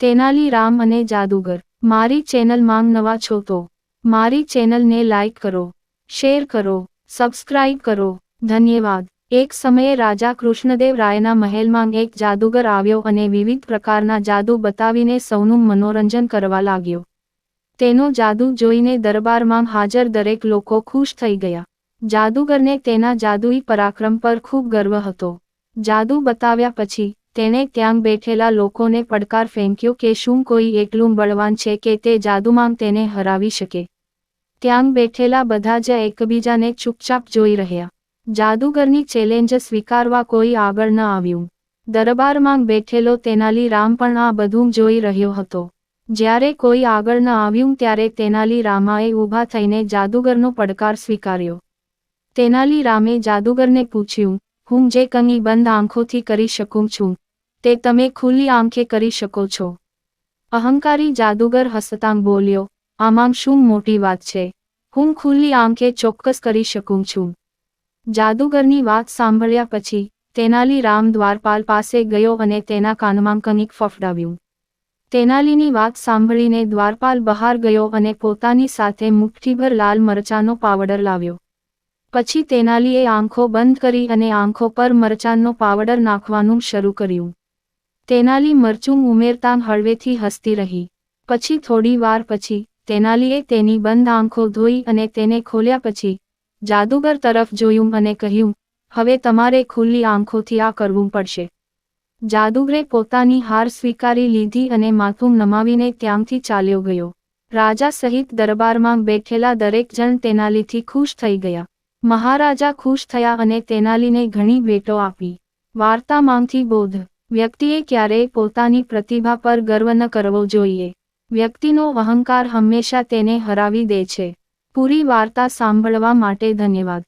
તેનાલી રામ અને જાદુગર. મારી ચેનલમાં નવા છો તો મારી ચેનલને લાઈક કરો, શેર કરો, સબસ્ક્રાઇબ કરો. ધન્યવાદ. એક સમયે રાજા કૃષ્ણદેવ રાયના મહેલમાં એક જાદુગર આવ્યો અને વિવિધ પ્રકારના જાદુ બતાવીને સૌનું મનોરંજન કરવા લાગ્યો. તેનો જાદુ જોઈને દરબારમાં હાજર દરેક લોકો ખુશ થઈ ગયા. જાદુગરને તેના જાદુઈ પરાક્રમ પર ખૂબ ગર્વ હતો. જાદુ બતાવ્યા પછી તેણે ત્યાં બેઠેલા લોકોને પડકાર ફેંક્યો કે શું કોઈ એટલું બળવાન છે કે તે જાદુમાં તેને હરાવી શકે. ત્યાં બેઠેલા બધા જ એકબીજાને ચૂપચાપ જોઈ રહ્યા. જાદુગરની ચેલેન્જ સ્વીકારવા કોઈ આગળ ન આવ્યું. દરબારમાં બેઠેલો તેનાલી રામ પણ આ બધું જોઈ રહ્યો હતો. જ્યારે કોઈ આગળ ન આવ્યું ત્યારે તેનાલી રામાએ ઊભા થઈને જાદુગરનો પડકાર સ્વીકાર્યો. તેનાલી રામે જાદુગરને પૂછ્યું, હું જે કંઈ બંધ આંખોથી કરી શકું છું, તે તમે ખુલ્લી આંખે કરી શકો છો. અહંકારી જાદુગર હસતાં બોલ્યો, આમાં શું મોટી વાત છે, હું ખુલ્લી આંખે ચોક્કસ કરી શકું છું. જાદુગરની વાત સાંભળ્યા પછી તેનાલી રામ દ્વારપાલ પાસે ગયો અને તેના કાનમાં કંઈક ફફડાવ્યું. તેનાલીની વાત સાંભળીને દ્વારપાલ બહાર ગયો અને પોતાની સાથે મુઠ્ઠીભર લાલ મરચાંનો પાવડર લાવ્યો. પછી તેનાલીએ આંખો બંધ કરી અને આંખો પર મરચાંનો પાવડર નાખવાનું શરૂ કર્યું. તેનાલી મરચું ઉમેરતાં હળવેથી હસતી રહી. પછી થોડી વાર પછી તેનાલીએ તેની બંધ આંખો ધોઈ અને તેને ખોલ્યા પછી જાદુગર તરફ જોયું અને કહ્યું, હવે તમારે ખુલ્લી આંખોથી આ કરવું પડશે. જાદુગરે પોતાની હાર સ્વીકારી લીધી અને માથું નમાવીને ત્યાંથી ચાલ્યો ગયો. રાજા સહિત દરબારમાં બેઠેલા દરેક જણ તેનાલીથી ખુશ થઈ ગયા. મહારાજા ખુશ થયા અને તેનાલીને ઘણી ભેટો આપી. વાર્તામાંથી બોધ: વ્યક્તિએ ક્યારેય પોતાની પ્રતિભા પર ગર્વ ન કરવો જોઈએ. વ્યક્તિનો અહંકાર હંમેશા તેને હરાવી દે છે. પૂરી વાર્તા સાંભળવા માટે ધન્યવાદ.